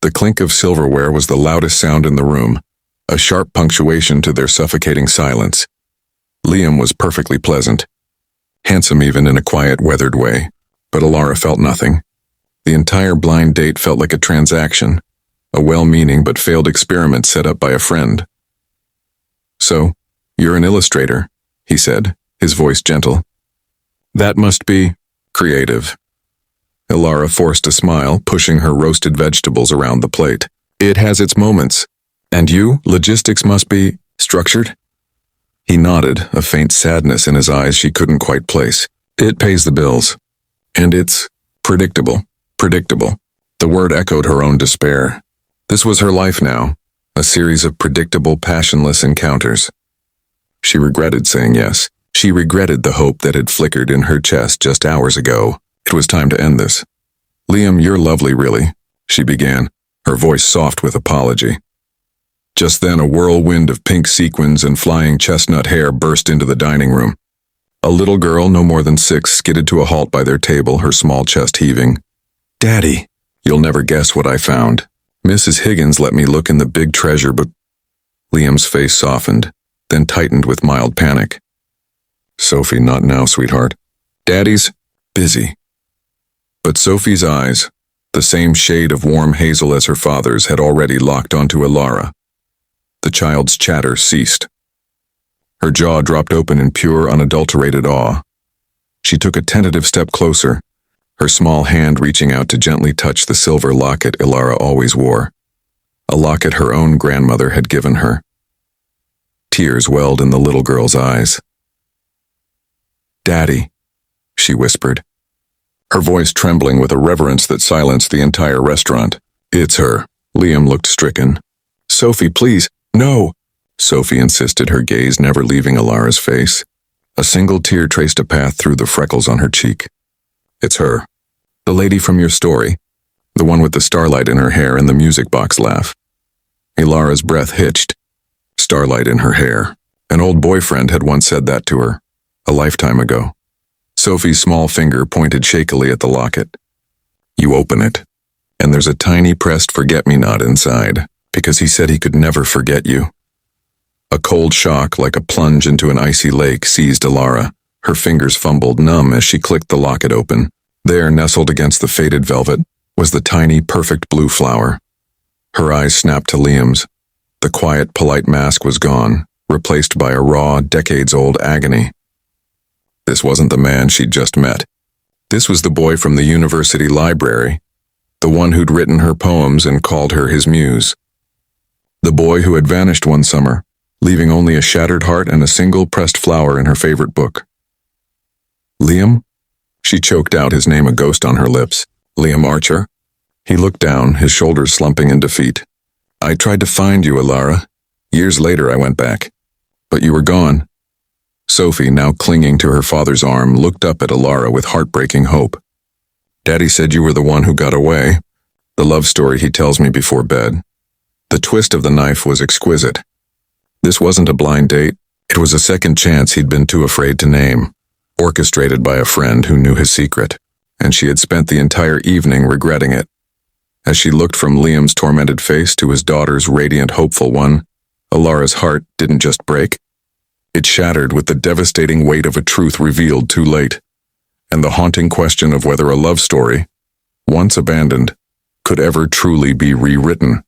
The clink of silverware was the loudest sound in the room, a sharp punctuation to their suffocating silence. Liam was perfectly pleasant, handsome even in a quiet, weathered way, but Alara felt nothing. The entire blind date felt like a transaction, a well-meaning but failed experiment set up by a friend. "So, you're an illustrator," he said, his voice gentle. "That must be creative." Alara forced a smile, pushing her roasted vegetables around the plate. "It has its moments. And you, logistics must be structured?" He nodded, a faint sadness in his eyes she couldn't quite place. "It pays the bills. And it's predictable. Predictable." The word echoed her own despair. This was her life now, a series of predictable, passionless encounters. She regretted saying yes. She regretted the hope that had flickered in her chest just hours ago. It was time to end this. "Liam, you're lovely, really," she began, her voice soft with apology. Just then a whirlwind of pink sequins and flying chestnut hair burst into the dining room. A little girl, no more than 6, skidded to a halt by their table, her small chest heaving. "Daddy, you'll never guess what I found. Mrs. Higgins let me look in the big treasure, but..." Liam's face softened, then tightened with mild panic. "Sophie, not now, sweetheart. Daddy's busy." But Sophie's eyes, the same shade of warm hazel as her father's, had already locked onto Alara. The child's chatter ceased. Her jaw dropped open in pure, unadulterated awe. She took a tentative step closer, her small hand reaching out to gently touch the silver locket Alara always wore, a locket her own grandmother had given her. Tears welled in the little girl's eyes. "Daddy," she whispered, her voice trembling with a reverence that silenced the entire restaurant. "It's her." Liam looked stricken. "Sophie, please, no," Sophie insisted, her gaze never leaving Alara's face. A single tear traced a path through the freckles on her cheek. "It's her. The lady from your story. The one with the starlight in her hair and the music box laugh." Alara's breath hitched. Starlight in her hair. An old boyfriend had once said that to her, a lifetime ago. Sophie's small finger pointed shakily at the locket. "You open it, and there's a tiny pressed forget-me-not inside, because he said he could never forget you." A cold shock, like a plunge into an icy lake, seized Alara. Her fingers fumbled numb as she clicked the locket open. There, nestled against the faded velvet, was the tiny, perfect blue flower. Her eyes snapped to Liam's. The quiet, polite mask was gone, replaced by a raw, decades-old agony. This wasn't the man she'd just met. This was the boy from the university library, the one who'd written her poems and called her his muse. The boy who had vanished one summer, leaving only a shattered heart and a single pressed flower in her favorite book. "Liam?" She choked out his name, a ghost on her lips. "Liam Archer?" He looked down, his shoulders slumping in defeat. "I tried to find you, Alara. Years later I went back. But you were gone." Sophie, now clinging to her father's arm, looked up at Alara with heartbreaking hope. "Daddy said you were the one who got away. The love story he tells me before bed." The twist of the knife was exquisite. This wasn't a blind date. It was a second chance he'd been too afraid to name, orchestrated by a friend who knew his secret, and she had spent the entire evening regretting it. As she looked from Liam's tormented face to his daughter's radiant, hopeful one, Alara's heart didn't just break. It shattered with the devastating weight of a truth revealed too late, and the haunting question of whether a love story, once abandoned, could ever truly be rewritten.